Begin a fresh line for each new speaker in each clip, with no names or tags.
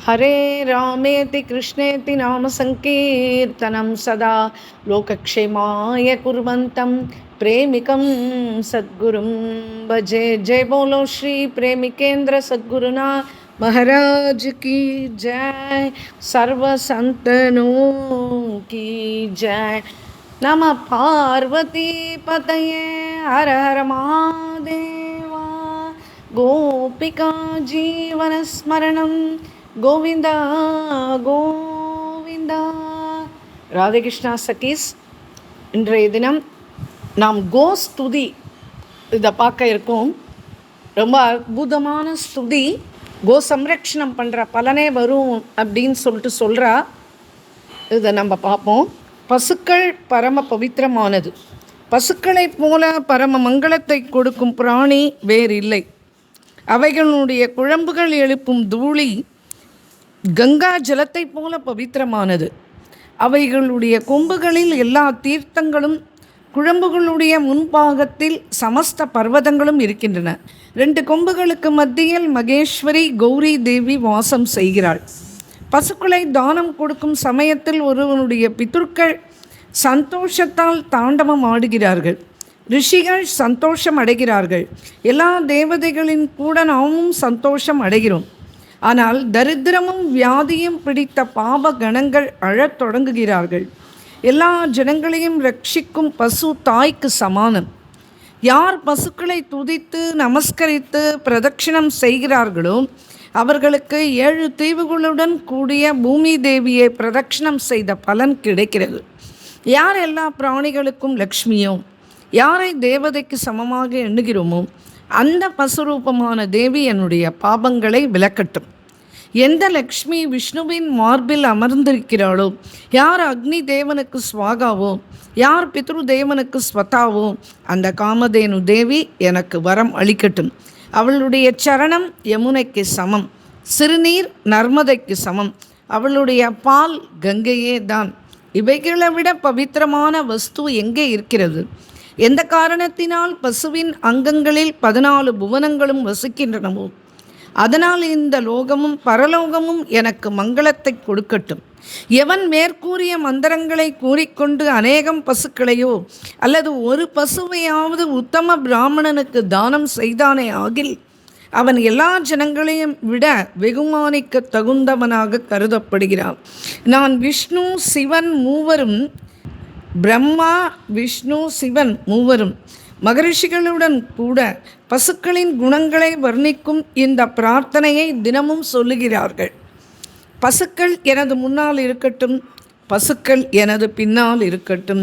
हरे रामेति कृष्णेति नाम संकीर्तनं सदा लोकक्षेमाय कुर्वन्तं प्रेमिकं सद्गुरुं भजे। जय बोलो श्री प्रेमिकेंद्र सद्गुरुनाथ महाराज की जय। सर्व संतनों की जय। नमः पार्वती पतये हर हर महादेवा। गोपिका जीवन स्मरणं கோவிந்தா கோவிந்தா. ராதகிருஷ்ணா சகீஸ், இன்றைய தினம் நாம் கோ ஸ்துதி இதை பார்க்க இருக்கோம். ரொம்ப அற்புதமான ஸ்துதி. கோ சம்ரக்ஷணம் பண்ணுற பலனே வரும் அப்படின்னு சொல்கிறா. இதை நம்ம பார்ப்போம். பசுக்கள் பரம பவித்திரமானது. பசுக்களைப் போல பரம மங்களத்தை கொடுக்கும் பிராணி வேறு இல்லை. அவைகளுடைய குழம்புகள் எழுப்பும் தூளி கங்கா ஜலத்தை போல பவித்திரமானது. அவைகளுடைய கொம்புகளில் எல்லா தீர்த்தங்களும், குழம்புகளுடைய முன்பாகத்தில் சமஸ்த பர்வதங்களும் இருக்கின்றன. 2 கொம்புகளுக்கு மத்தியில் மகேஸ்வரி கௌரி தேவி வாசம் செய்கிறாள். பசுக்களை தானம் கொடுக்கும் சமயத்தில் ஒருவனுடைய பிதுர்கள் சந்தோஷத்தால் தாண்டவம் ஆடுகிறார்கள். ரிஷிகள் சந்தோஷம் அடைகிறார்கள். எல்லா தேவதைகளின் கூட நாமும் சந்தோஷம் அடைகிறோம். ஆனால் தரித்திரமும் வியாதியும் பிடித்த பாப கணங்கள் அழத் தொடங்குகிறார்கள். எல்லா ஜனங்களையும் ரட்சிக்கும் பசு தாய்க்கு சமானம். யார் பசுக்களை துதித்து நமஸ்கரித்து பிரதட்சிணம் செய்கிறார்களோ அவர்களுக்கு 7 தீவுகளுடன் கூடிய பூமி தேவியை பிரதட்சிணம் செய்த பலன் கிடைக்கிறது. யார் எல்லா பிராணிகளுக்கும் லக்ஷ்மியோ, யாரை தேவதைக்கு சமமாக எண்ணுகிறோமோ அந்த பசுரூபமான தேவி என்னுடைய பாபங்களை விலக்கட்டும். எந்த லக்ஷ்மி விஷ்ணுவின் மார்பில் அமர்ந்திருக்கிறாளோ, யார் அக்னி தேவனுக்கு ஸ்வாகாவோ, யார் பித்ரு தேவனுக்கு ஸ்வதாவோ அந்த காமதேனு தேவி எனக்கு வரம் அளிக்கட்டும். அவளுடைய சரணம் யமுனைக்கு சமம், சிறுநீர் நர்மதைக்கு சமம், அவளுடைய பால் கங்கையே தான். இவைகளை விட பவித்திரமான வஸ்து எங்கே இருக்கிறது? எந்த காரணத்தினால் பசுவின் அங்கங்களில் 14 புவனங்களும் வசிக்கின்றனவோ அதனால் இந்த லோகமும் பரலோகமும் எனக்கு மங்களத்தை கொடுக்கட்டும். எவன் மேற்கூறிய மந்திரங்களை கூறிக்கொண்டு அநேகம் பசுக்களையோ அல்லது ஒரு பசுவையாவது உத்தம பிராமணனுக்கு தானம் செய்தானே ஆகில் அவன் எல்லா ஜனங்களையும் விட வெகுமானிக்க தகுந்தவனாக கருதப்படுகிறான். நான் விஷ்ணு சிவன் மூவரும், பிரம்மா விஷ்ணு சிவன் மூவரும் மகரிஷிகளுடன் கூட பசுக்களின் குணங்களை வர்ணிக்கும் இந்த பிரார்த்தனையை தினமும் சொல்லுகிறார்கள். பசுக்கள் எனது முன்னால் இருக்கட்டும், பசுக்கள் எனது பின்னால் இருக்கட்டும்,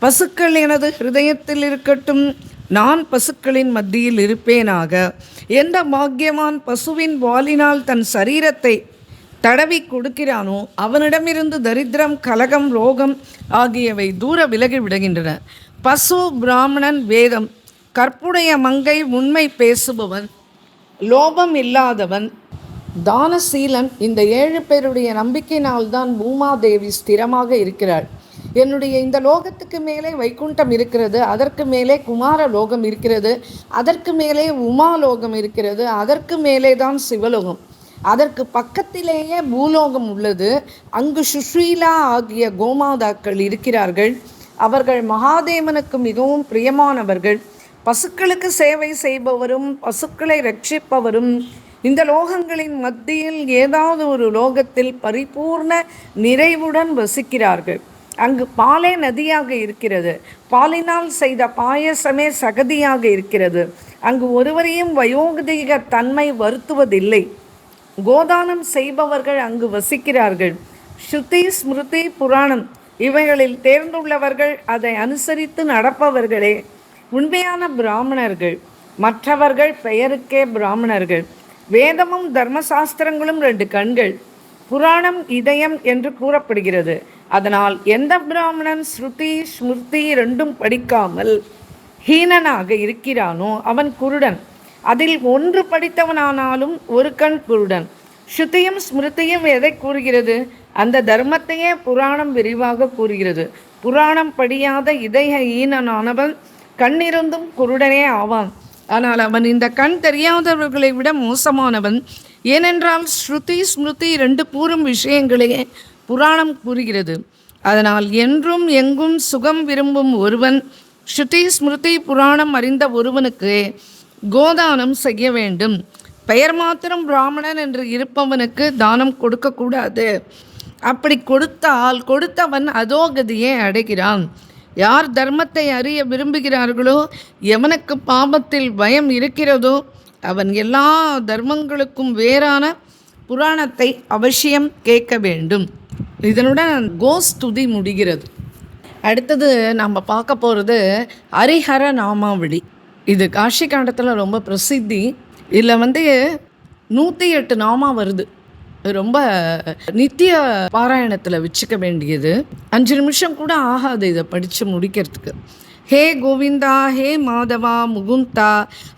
பசுக்கள் எனது ஹிருதயத்தில் இருக்கட்டும், நான் பசுக்களின் மத்தியில் இருப்பேனாக. எந்த பாக்கியவான் பசுவின் வாலினால் தன் சரீரத்தை தடவி கொடுக்கிறானோ அவனிடமிருந்து தரித்திரம், கலகம், ரோகம் ஆகியவை தூர விலகி விடுகின்றன. பசு, பிராமணன், வேதம், கற்புடைய மங்கை, உண்மை பேசுபவன், லோபம் இல்லாதவன், தானசீலன், இந்த 7 பேருடைய நம்பிக்கையினால்தான் பூமாதேவி ஸ்திரமாக இருக்கிறாள். என்னுடைய இந்த லோகத்துக்கு மேலே வைகுண்டம் இருக்கிறது, அதற்கு மேலே குமார லோகம் இருக்கிறது, அதற்கு மேலே உமாலோகம் இருக்கிறது, அதற்கு மேலே தான் சிவலோகம், அதற்கு பக்கத்திலேயே பூலோகம் உள்ளது. அங்கு சுஷீலா ஆகிய கோமாதாக்கள் இருக்கிறார்கள். அவர்கள் மகாதேவனுக்கு மிகவும் பிரியமானவர்கள். பசுக்களுக்கு சேவை செய்பவரும் பசுக்களை ரட்சிப்பவரும் இந்த லோகங்களின் மத்தியில் ஏதாவது ஒரு லோகத்தில் பரிபூர்ண நிறைவுடன் வசிக்கிறார்கள். அங்கு பாலே நதியாக இருக்கிறது, பாலினால் செய்த பாயசமே சகதியாக இருக்கிறது. அங்கு ஒருவரையும் வயோதிக தன்மை வருத்துவதில்லை. கோதானம் செய்பவர்கள் அங்கு வசிக்கிறார்கள். ஸ்ருதி, ஸ்மிருதி, புராணம் இவைகளில் தேர்ந்துள்ளவர்கள், அதை அனுசரித்து நடப்பவர்களே உண்மையான பிராமணர்கள். மற்றவர்கள் பெயருக்கே பிராமணர்கள். வேதமும் தர்மசாஸ்திரங்களும் 2 கண்கள், புராணம் இதயம் என்று கூறப்படுகிறது. அதனால் எந்த பிராமணன் ஸ்ருதி ஸ்மிருதி 2ம் படிக்காமல் ஹீனனாக இருக்கிறானோ அவன் குருடன். அதில் 1 படித்தவனானாலும் ஒரு கண் குருடன். ஸ்ருதியும் ஸ்மிருதியும் எதை கூறுகிறது? அந்த தர்மத்தையே புராணம் விரிவாக கூறுகிறது. புராணம் படியாத இதய ஈனனானவன் கண்ணிருந்தும் குருடனே ஆவான். ஆனால் அவன் இந்த கண் தெரியாதவர்களை விட மோசமானவன். ஏனென்றால் ஸ்ருதி ஸ்மிருதி ரெண்டு கூறும் விஷயங்களையே புராணம் கூறுகிறது. அதனால் என்றும் எங்கும் சுகம் விரும்பும் ஒருவன் ஸ்ருதி ஸ்மிருதி புராணம் அறிந்த ஒருவனுக்கு கோதானம் செய்ய வேண்டும். பெயர் மாத்திரம் பிராமணன் என்று இருப்பவனுக்கு தானம் கொடுக்கக்கூடாது. அப்படி கொடுத்தவன் அதோகதியை அடைகிறான். யார் தர்மத்தை அறிய விரும்புகிறார்களோ, எவனுக்கு பாபத்தில் பயம் இருக்கிறதோ, அவன் எல்லா தர்மங்களுக்கும் வேறான புராணத்தை அவசியம் கேட்க வேண்டும். இதனுடன் கோஸ்துதி முடிகிறது. அடுத்தது நம்ம பார்க்க போகிறது ஹரிஹர நாமாவளி. இது காஷி காண்டத்தில் ரொம்ப பிரசித்தி. இதில் 108 நாமா வருது. ரொம்ப நித்திய பாராயணத்தில் வச்சுக்க வேண்டியது. 5 நிமிஷம் கூட ஆகாது இதை படித்து முடிக்கிறதுக்கு. ஹே கோவிந்தா, ஹே மாதவா, முகுந்தா,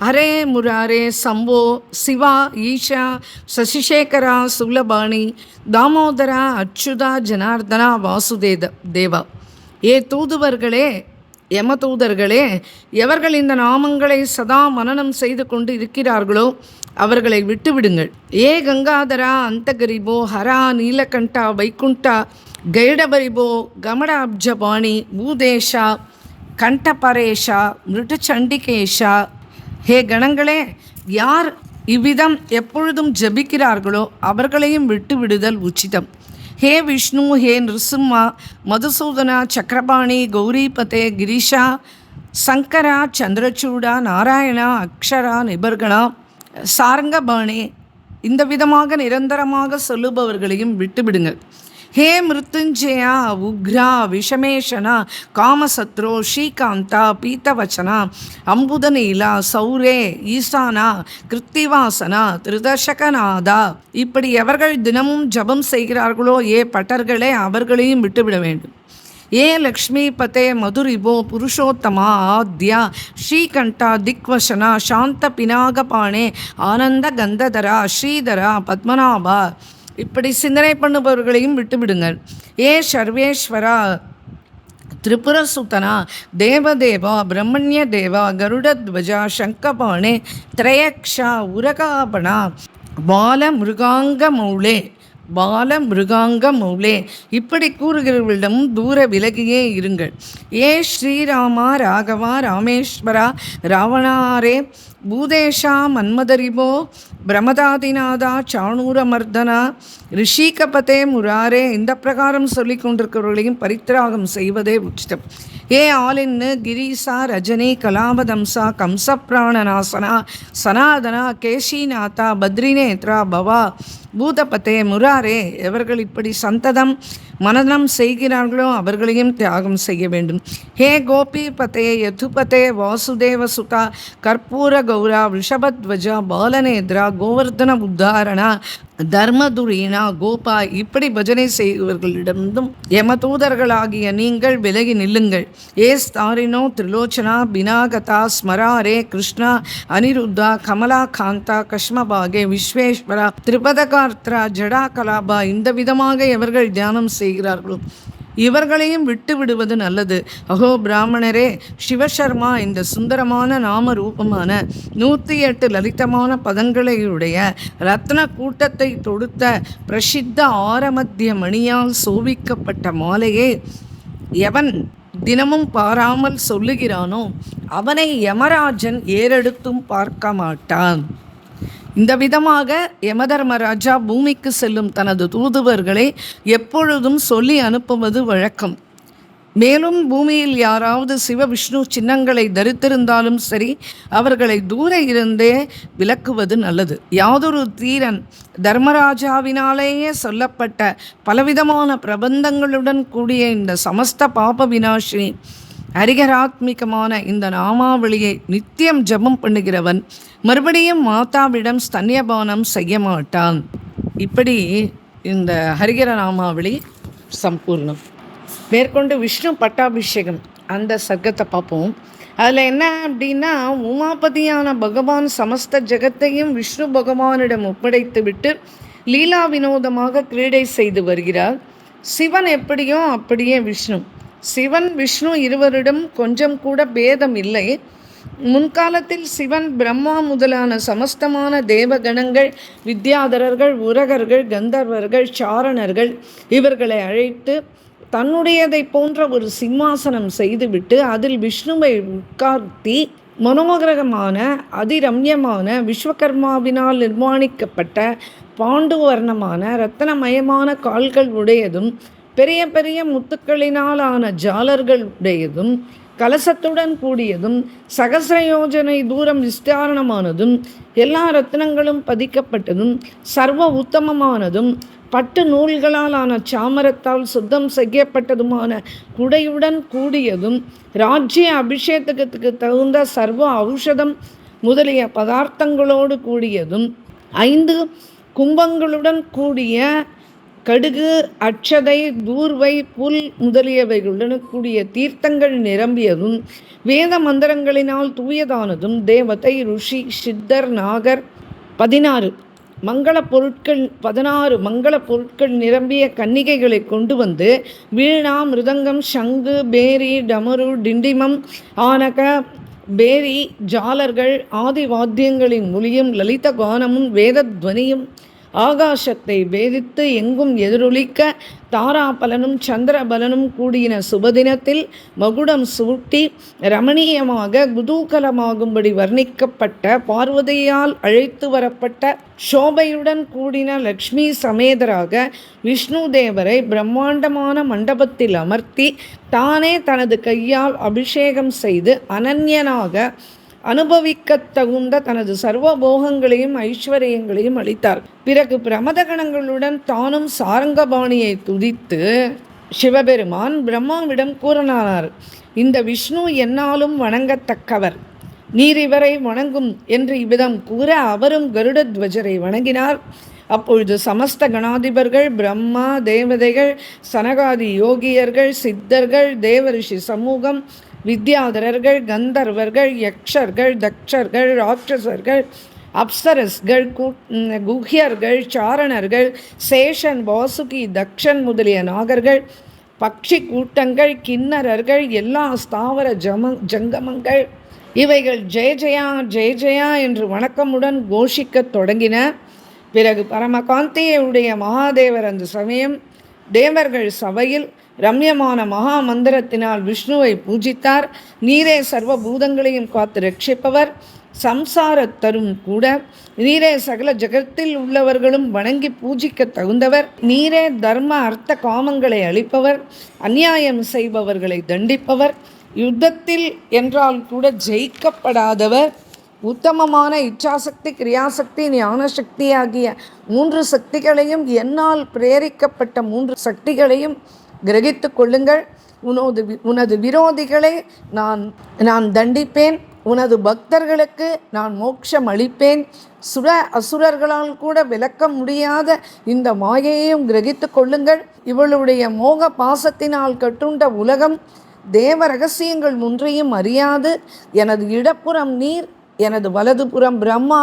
ஹரே முராரே, சம்போ, சிவா, ஈஷா, சசிசேகரா, சுலபாணி, தாமோதரா, அச்சுதா, ஜனார்தனா, தேவா. ஏ தூதுவர்களே, யமதூதர்களே, எவர்கள் இந்த நாமங்களை சதா மனனம் செய்து கொண்டு இருக்கிறார்களோ அவர்களை விட்டுவிடுங்கள். ஏ கங்காதரா, அந்தகரிபோ, ஹரா, நீலகண்டா, வைகுண்டா, கைடபரிபோ, கமடாப்ஜபாணி, பூதேஷா, கண்டபரேஷா, மிருட்டுச்சண்டிகேஷா. ஹே கணங்களே, யார் இவ்விதம் எப்பொழுதும் ஜபிக்கிறார்களோ அவர்களையும் விட்டு விடுதல் உச்சிதம். ஹே விஷ்ணு, ஹே நிருசிம்மா, மதுசூதனா, சக்கரபாணி, கௌரிபதே, கிரிஷா, சங்கரா, சந்திரச்சூடா, நாராயணா, அக்ஷரா, நிபர்கணா, சாரங்கபாணி, இந்த விதமாக நிரந்தரமாக சொல்லுபவர்களையும் விட்டுவிடுங்கள். ஹே மிருத்யுஞ்சயா, உக்ரா, விஷமேஷனா, காமசத்ரோ, ஸ்ரீகாந்தா, பீத்தவச்சனா, அம்புதநீலா, சௌரே, ஈசானா, கிருத்திவாசனா, திருதர்ஷகநாதா. இப்படி எவர்கள் தினமும் ஜபம் செய்கிறார்களோ ஏ பட்டர்களே, அவர்களையும் விட்டுவிட வேண்டும். ஏ லக்ஷ்மிபதே, மதுரிபோ, புருஷோத்தமா, ஆத்யா, ஸ்ரீகண்டா, திக்வசனா, சாந்த பினாகபாணே, ஆனந்த கந்ததரா, ஸ்ரீதரா, பத்மநாபா. இப்படி சிந்தனை பண்ணுபவர்களையும் விட்டுவிடுங்கள். ஏ சர்வேஸ்வரா, திரிபுரசுதனா, தேவதேவா, பிரம்மண்ய தேவா, கருடத்வஜா, சங்கபாணே, திரையக்ஷா, உரகாபணா, பால மௌலே, இப்படி கூறுகிறவர்களிடம் தூர விலகியே இருங்கள். ஏ ஸ்ரீராமா, ராகவா, ராமேஸ்வரா, ராவணாரே, பூதேஷா, மன்மதரிபோ, பிரமதாதிநாதா, சாணூரமர்தனா, ரிஷிகபதே, முராரே. இந்த பிரகாரம் சொல்லி கொண்டிருக்கிறவர்களையும் பரித்திராகம் செய்வதே உச்சிதம். ஏ ஆலின்னு, கிரீசா, ரஜனி, கலாபதம்சா, கம்சப்ராணநாசனா, சனாதனா, கேஷிநாதா, பத்ரிநேத்ரா, பவா, பூதபதே, முராரே. எவர்கள் இப்படி சந்ததம் மனனம் செய்கிறார்களோ அவர்களையும் தியாகம் செய்ய வேண்டும். ஹே கோபிபதே, யதுபதே, வாசுதேவ சுதா, கற்பூர கௌரா, ரிஷபத்வஜா, பாலநேத்ரா, கோவர்தன உத்தாரணா, தர்மதுரீனா, கோபா. இப்படி பஜனை செய்வர்களிடமும் யமதூதர்களாகிய நீங்கள் விலகி நில்லுங்கள். ஏ ஸ்தாரினோ, திரிலோச்சனா, பினாகதா, ஸ்மராரே, கிருஷ்ணா, அனிருத்தா, கமலா காந்தா, கஷ்மபாகே, விஸ்வேஸ்வரா, திரிபதகார்த்ரா, ஜடா கலாபா. இந்த விதமாக எவர்கள் தியானம் செய்கிறார்களோ இவர்களையும் விட்டு விடுவது நல்லது. அஹோ பிராமணரே, சிவசர்மா இந்த சுந்தரமான நாம ரூபமான 108 லலிதமான பதங்களையுடைய ரத்ன கூட்டத்தை தொடுத்த பிரசித்த ஆரமத்திய மணியால் சோபிக்கப்பட்ட மாலையே எவன் தினமும் பாராமல் சொல்லுகிறானோ அவனை யமராஜன் ஏறெடுத்தும் பார்க்க மாட்டான். இந்த விதமாக யமதர்மராஜா பூமிக்கு செல்லும் தனது தூதுவர்களை எப்பொழுதும் சொல்லி அனுப்புவது வழக்கம். மேலும் பூமியில் யாராவது சிவ விஷ்ணு சின்னங்களை தரித்திருந்தாலும் சரி, அவர்களை தூர இருந்தே விலக்குவது நல்லது. யாதொரு தீரன் தர்மராஜாவினாலேயே சொல்லப்பட்ட பலவிதமான பிரபந்தங்களுடன் கூடிய இந்த சமஸ்த பாப விநாசினி ஹரிகராத்மிகமான இந்த நாமாவளியை நித்தியம் ஜபம் பண்ணுகிறவன் மறுபடியும் மாதாவிடம் ஸ்தன்யபானம் செய்ய மாட்டான். இப்படி இந்த ஹரிகர நாமாவளி சம்பூர்ணம். மேற்கொண்டு விஷ்ணு பட்டாபிஷேகம் அந்த சர்க்கத்தை பார்ப்போம். அதில் என்ன அப்படின்னா, உமாபதியான பகவான் சமஸ்த ஜெகத்தையும் விஷ்ணு பகவானிடம் ஒப்படைத்து விட்டு லீலா வினோதமாக கிரீடை செய்து வருகிறார். சிவன் எப்படியோ அப்படியே விஷ்ணு. சிவன் விஷ்ணு இருவரிடம் கொஞ்சம் கூட பேதம் இல்லை. முன்காலத்தில் சிவன் பிரம்மா முதலான சமஸ்தமான தேவகணங்கள், வித்யாதரர்கள், உரகர்கள், கந்தர்வர்கள், சாரணர்கள் இவர்களை அழைத்து தன்னுடையதை போன்ற ஒரு சிம்மாசனம் செய்துவிட்டு அதில் விஷ்ணுவை உட்கார்த்தி மனோகரமான அதிரம்யமான விஸ்வகர்மாவினால் நிர்மாணிக்கப்பட்ட பாண்டுவர்ணமான இரத்தனமயமான கால்கள் உடையதும் பெரிய பெரிய முத்துக்களினாலான ஜாலர்கள் உடையதும் கலசத்துடன் கூடியதும் சகசிரயோஜனை தூரம் விஸ்தாரணமானதும் எல்லா ரத்னங்களும் பதிக்கப்பட்டதும் சர்வ உத்தமமானதும் பட்டு நூல்களாலான சாமரத்தால் சுத்தம் செய்யப்பட்டதுமான குடையுடன் கூடியதும் ராஜ்ய அபிஷேகத்துக்கு தகுந்த சர்வ ஔஷதம் முதலிய பதார்த்தங்களோடு கூடியதும் 5 கும்பங்களுடன் கூடிய கடுகு, அட்சதை, தூர்வை, புல் முதலியவைகளுடன் கூடிய தீர்த்தங்கள் நிரம்பியதும் வேத மந்திரங்களினால் தூயதானதும் தேவதை, ருஷி, சித்தர், நாகர் 16 மங்கள பொருட்கள் நிரம்பிய கன்னிகைகளை கொண்டு வந்து வீணா, மிருதங்கம், சங்கு, பேரி, டமரு, டிண்டிமம், ஆனக, பேரி, ஜாலர்கள் ஆதி வாத்தியங்களின் மொழியும் லலித கானமும் வேதத்வனியும் ஆகாசத்தை வேதித்து எங்கும் எதிரொலிக்க தாராபலனும் சந்திரபலனும் கூடின சுபதினத்தில் மகுடம் சூட்டி ரமணீயமாக குதூகலமாகும்படி வர்ணிக்கப்பட்ட பார்வதியால் அழைத்து வரப்பட்ட சோபையுடன் கூடின லக்ஷ்மி சமேதராக விஷ்ணு தேவரை பிரம்மாண்டமான மண்டபத்தில் அமர்த்தி தானே தனது கையால் அபிஷேகம் செய்து அனன்யனாக அனுபவிக்கத் தகுந்த தனது சர்வபோகங்களையும் ஐஸ்வர்யங்களையும் அளித்தார். பிறகு பிரமதகணங்களுடன் தானும் சாரங்கபாணியை துதித்து சிவபெருமான் பிரம்மாவிடம் கூறினார், இந்த விஷ்ணு என்னாலும் வணங்கத்தக்கவர், நீர் இவரை வணங்கும் என்று இவ்விதம் கூற அவரும் கருடத்வஜரை வணங்கினார். அப்பொழுது சமஸ்த கணாதிபர்கள், பிரம்மா, தேவதைகள், சனகாதி யோகியர்கள், சித்தர்கள், தேவரிஷி சமூகம், வித்யாதரர்கள், கந்தர்வர்கள், யக்ஷர்கள், தக்ஷர்கள், ராட்சசர்கள், அப்சரஸ்கள், குஹ்யர்கள், சாரணர்கள், சேஷன், வாசுகி, தக்ஷன் முதலிய நாகர்கள், பக்ஷி கூட்டங்கள், கிண்ணறர்கள், எல்லா ஸ்தாவர ஜங்கமங்கள் இவைகள் ஜெய ஜெயா ஜெய ஜெயா என்று வணக்கமுடன் கோஷிக்கத் தொடங்கின. பிறகு பரமகாந்தியுடைய மகாதேவர் அந்த சமயம் தேவர்கள் சபையில் ரம்யமான மகா மந்திரத்தினால் விஷ்ணுவை பூஜித்தார். நீரே சர்வ பூதங்களையும் காத்து ரட்சிப்பவர், சம்சாரத்தரும் கூட, நீரே சகல ஜகத்தில் உள்ளவர்களும் வணங்கி பூஜிக்க தகுந்தவர், நீரே தர்ம அர்த்த காமங்களை அளிப்பவர், அநியாயம் செய்பவர்களை தண்டிப்பவர், யுத்தத்தில் என்றால் கூட ஜெயிக்கப்படாதவர், உத்தமமான இச்சாசக்தி, கிரியாசக்தி, ஞான சக்தி ஆகிய 3 சக்திகளையும் என்னால் பிரேரிக்கப்பட்ட 3 சக்திகளையும் கிரகித்து கொள்ளுங்கள். உனது விரோதிகளை நான் தண்டிப்பேன், உனது பக்தர்களுக்கு நான் மோட்சம் அளிப்பேன், அசுரர்களால் கூட விளக்க முடியாத இந்த மாயையையும் கிரகித்து கொள்ளுங்கள். இவளுடைய மோக பாசத்தினால் கட்டுண்ட உலகம் தேவ ரகசியங்கள் ஒன்றையும் அறியாது. எனது இடப்புறம் நீர், எனது வலதுபுறம் பிரம்மா,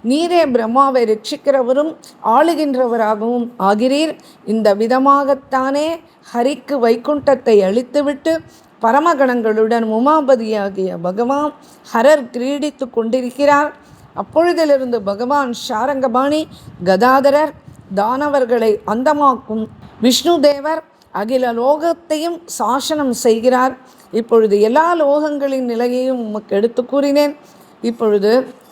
நீரே பிரம்மாவை ரட்சிக்கிறவரும் ஆளுகின்றவராகவும் ஆகிறீர். இந்த விதமாகத்தானே ஹரிக்கு வைகுண்டத்தை அளித்துவிட்டு பரமகணங்களுடன் உமாபதியாகிய பகவான் ஹரர் கிரீடித்து கொண்டிருக்கிறார். அப்பொழுதிலிருந்து பகவான் சாரங்கபாணி கதாதரர் தானவர்களை அந்தமாக்கும் விஷ்ணு தேவர் அகில லோகத்தையும் சாசனம் செய்கிறார். இப்பொழுது எல்லா லோகங்களின் நிலையையும் உமக்கு எடுத்து கூறினேன். இப்பொழுது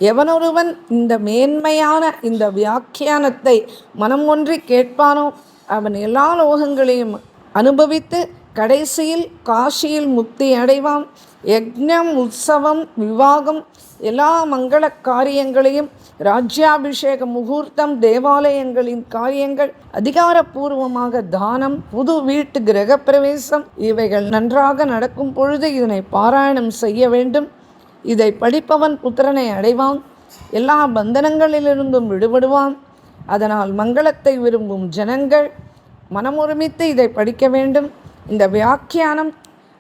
எவனொருவன் இந்த மேன்மையான இந்த வியாக்கியானத்தை மனம் ஒன்றி கேட்பானோ அவன் எல்லா லோகங்களையும் அனுபவித்து கடைசியில் காசியில் முக்தி அடைவான். யக்ஞம், உற்சவம், விவாகம், எல்லா மங்கள காரியங்களையும், ராஜ்யாபிஷேக முகூர்த்தம், தேவாலயங்களின் காரியங்கள், அதிகாரப்பூர்வமாக தானம், புது வீட்டு கிரகப்பிரவேசம் இவைகள் நன்றாக நடக்கும் பொழுது இதனை பாராயணம் செய்ய வேண்டும். இதை படிப்பவன் புத்திரனை அடைவான், எல்லா பந்தனங்களிலிருந்தும் விடுபடுவான். அதனால் மங்களத்தை விரும்பும் ஜனங்கள் மனமொருமித்து இதை படிக்க வேண்டும். இந்த வியாக்கியானம்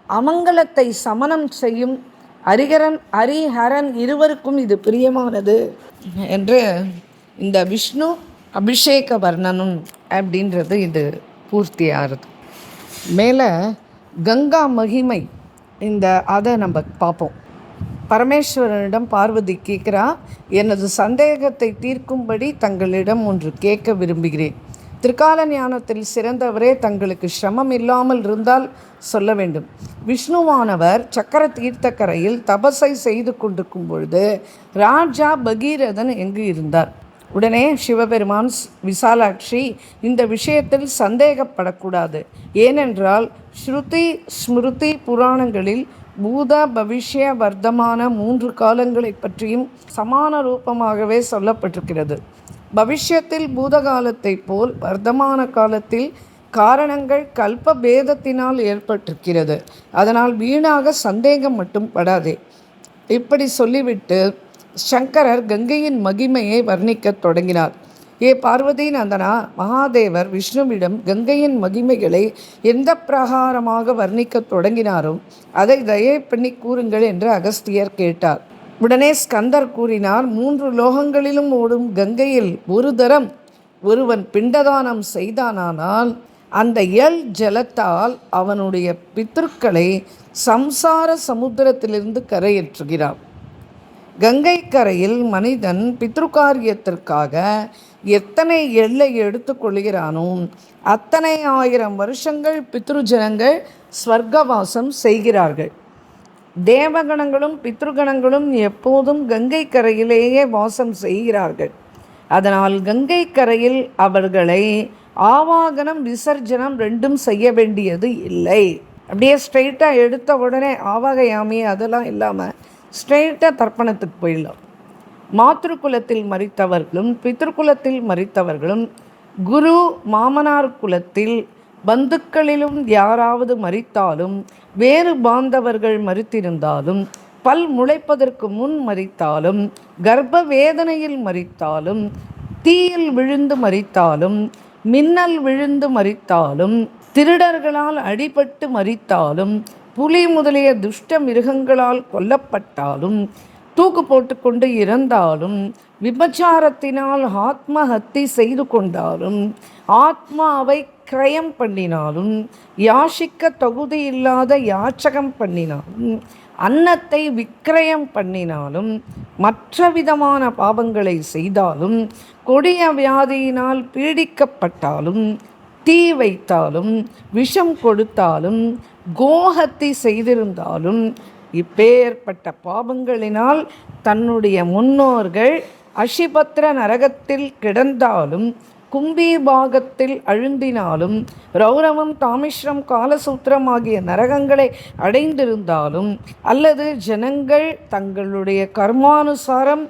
அமங்கலத்தை சமனம் செய்யும். ஹரிஹரன் இருவருக்கும் இது பிரியமானது என்று இந்த விஷ்ணு அபிஷேக வர்ணனம் அப்படின்றது இது பூர்த்தியாகிறது. மேலே கங்கா மகிமை அதை நம்ம பார்ப்போம். பரமேஸ்வரனிடம் பார்வதி கேட்குறா, எனது சந்தேகத்தை தீர்க்கும்படி தங்களிடம் ஒன்று கேட்க விரும்புகிறேன். திருக்கால ஞானத்தில் சிறந்தவரே, தங்களுக்கு சிரமம் இல்லாமல் இருந்தால் சொல்ல வேண்டும். விஷ்ணுவானவர் சக்கர தீர்த்தக்கரையில் தபஸை செய்து கொண்டிருக்கும் பொழுது ராஜா பகீரதன் எங்கு இருந்தார்? உடனே சிவபெருமான், விசாலாட்சி, இந்த விஷயத்தில் சந்தேகப்படக்கூடாது. ஏனென்றால் ஸ்ருதி ஸ்மிருதி புராணங்களில் பூத பவிஷ்ய வர்த்தமான 3 காலங்களை பற்றியும் சமான ரூபமாகவே சொல்லப்பட்டிருக்கிறது. பவிஷ்யத்தில் பூதகாலத்தை போல் வர்த்தமான காலத்தில் காரணங்கள் கல்ப பேதத்தினால் ஏற்பட்டிருக்கிறது. அதனால் வீணாக சந்தேகம் மட்டும் படாதே. இப்படி சொல்லிவிட்டு சங்கரர் கங்கையின் மகிமையை வர்ணிக்கத் தொடங்கினார். ஏ பார்வதி நந்தனா, மகாதேவர் விஷ்ணுவிடம் கங்கையின் மகிமைகளை எந்த பிரகாரமாக வர்ணிக்கத் தொடங்கினாரோ அதை தயை பண்ணி கூறுங்கள் என்று அகஸ்தியர் கேட்டார். உடனே ஸ்கந்தர் கூறினார், 3 லோகங்களிலும் ஓடும் கங்கையில் ஒரு தரம் ஒருவன் பிண்டதானம் செய்தானால் அந்த ஜலத்தால் அவனுடைய பித்ருக்களை சம்சார சமுத்திரத்திலிருந்து கரையேற்றுகிறான். கங்கை கரையில் மனிதன் பித்ருக்காரியத்திற்காக எத்தனை எல்லை எடுத்துக்கொள்கிறானோ அத்தனை 1000 வருஷங்கள் பித்ருஜனங்கள் ஸ்வர்க்கவாசம் செய்கிறார்கள். தேவகணங்களும் பித்ருகணங்களும் எப்போதும் கங்கை கரையிலேயே வாசம் செய்கிறார்கள். அதனால் கங்கை கரையில் அவர்களை ஆவாகனம் விசர்ஜனம் 2ம் செய்ய வேண்டியது இல்லை. அப்படியே ஸ்ட்ரெயிட்டாக எடுத்த உடனே ஆவாகயாமி அதெல்லாம் இல்லாமல் ஸ்ட்ரெயிட்டாக தர்ப்பணத்துக்கு போயிடலாம். மாத்ருகுலத்தில் மரித்தவர்களும் பித்ருக்குலத்தில் மரித்தவர்களும் குரு மாமனார் குலத்தில் பந்துக்களிலும் யாராவது மரித்தாலும், வேறு பாந்தவர்கள் மரித்திருந்தாலும், பல் முளைப்பதற்கு முன் மரித்தாலும், கர்ப்ப வேதனையில் மரித்தாலும், தீயில் விழுந்து மரித்தாலும், மின்னல் விழுந்து மரித்தாலும், திருடர்களால் அடிபட்டு மரித்தாலும், புலி முதலிய துஷ்ட மிருகங்களால் கொல்லப்பட்டாலும், தூக்கு போட்டுக்கொண்டு இறந்தாலும், விபச்சாரத்தினால் ஆத்மஹத்தி செய்து கொண்டாலும், ஆத்மாவை கிரயம் பண்ணினாலும், யாசிக்க தகுதியில்லாத யாச்சகம் பண்ணினாலும், அன்னத்தை விக்கிரயம் பண்ணினாலும், மற்ற விதமான பாவங்களை செய்தாலும், கொடிய வியாதியினால் பீடிக்கப்பட்டாலும், தீ வைத்தாலும், விஷம் கொடுத்தாலும், கோஹத்தி செய்திருந்தாலும், இப்பேற்பட்ட பாவங்களினால் தன்னுடைய முன்னோர்கள் அஷிபத்ர நரகத்தில் கிடந்தாலும், கும்பீபாகத்தில் அழுந்தினாலும், ரௌரவம் தாமிஸ்ரம் காலசூத்திரம் ஆகிய நரகங்களை அடைந்திருந்தாலும், அல்லது ஜனங்கள் தங்களுடைய கர்மானுசாரம்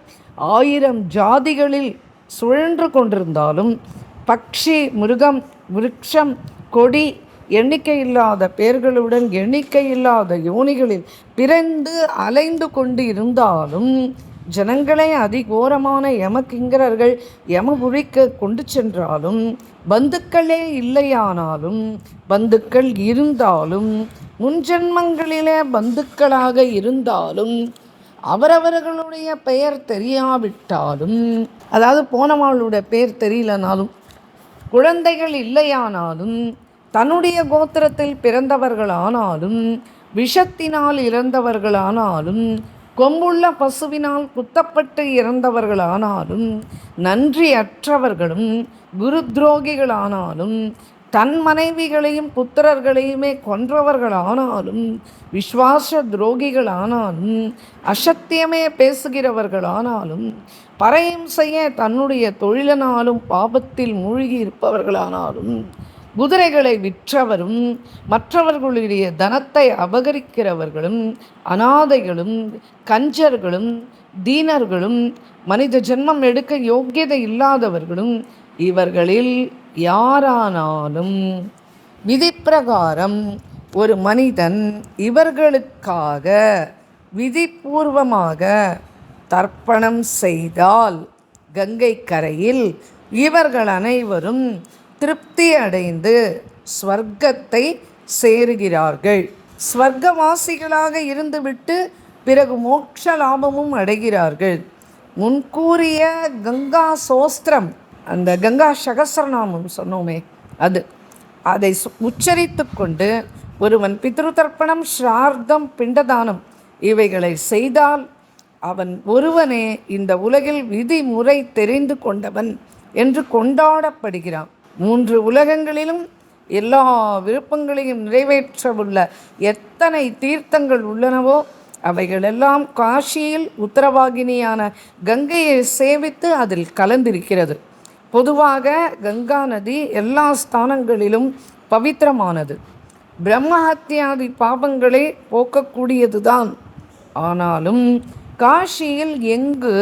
1000 ஜாதிகளில் சுழன்று கொண்டிருந்தாலும், பக்ஷி மிருகம் விருட்சம் கொடி எண்ணிக்கையில்லாத பேர்களுடன் எண்ணிக்கையில்லாத யோனிகளில் பிறந்து அலைந்து கொண்டு இருந்தாலும், ஜனங்களை அதிகோரமான யமகிங்கரர்கள் யமபுரிக்கு கொண்டு சென்றாலும், பந்துக்களே இல்லையானாலும், பந்துக்கள் இருந்தாலும், முன்ஜென்மங்களிலே பந்துக்களாக இருந்தாலும், அவரவர்களுடைய பெயர் தெரியாவிட்டாலும், அதாவது போனவாளுடைய பெயர் தெரியலனாலும், குழந்தைகள் இல்லையானாலும், தன்னுடைய கோத்திரத்தில் பிறந்தவர்களானாலும், விஷத்தினால் இறந்தவர்களானாலும், கொம்புள்ள பசுவினால் குத்தப்பட்டு இறந்தவர்களானாலும், நன்றி அற்றவர்களும் குரு துரோகிகளானாலும், தன் மனைவிகளையும் புத்திரர்களையுமே கொன்றவர்களானாலும், விஸ்வாச துரோகிகளானாலும், அசத்தியமே பேசுகிறவர்களானாலும், பறையும் செய்ய தன்னுடைய தொழிலனாலும் பாபத்தில் மூழ்கி இருப்பவர்களானாலும், குதிரைகளை விற்றவரும் மற்றவர்களுடைய தனத்தை அபகரிக்கிறவர்களும், அனாதைகளும் கஞ்சர்களும் தீனர்களும் மனித ஜென்மம் எடுக்க யோக்கியதை இல்லாதவர்களும், இவர்களில் யாரானாலும் விதிப்பிரகாரம் ஒரு மனிதன் இவர்களுக்காக விதிபூர்வமாக தர்ப்பணம் செய்தால் கங்கை கரையில் இவர்கள் அனைவரும் திருப்தி அடைந்து ஸ்வர்க்கத்தை சேருகிறார்கள். ஸ்வர்க்கவாசிகளாக இருந்துவிட்டு பிறகு மோட்ச லாபமும் அடைகிறார்கள். முன்கூறிய கங்கா சோஸ்திரம், அந்த கங்கா சகஸ்ரநாமம் சொன்னோமே, அதை உச்சரித்து கொண்டு ஒருவன் பித்ரு தர்ப்பணம், ஸ்ரார்த்தம், பிண்டதானம் இவைகளை செய்தால் அவன் ஒருவனே இந்த உலகில் விதிமுறை தெரிந்து கொண்டவன் என்று கொண்டாடப்படுகிறான். 3 உலகங்களிலும் எல்லா விருப்பங்களையும் நிறைவேற்றவுள்ள எத்தனை தீர்த்தங்கள் உள்ளனவோ அவைகளெல்லாம் காஷியில் உத்தரவாகினியான கங்கையை சேவித்து அதில் கலந்திருக்கிறது. பொதுவாக கங்கா நதி எல்லா ஸ்தானங்களிலும் பவித்திரமானது. பிரம்மஹத்தியாதி பாவங்களை போக்கக்கூடியதுதான். ஆனாலும் காஷியில் எங்கு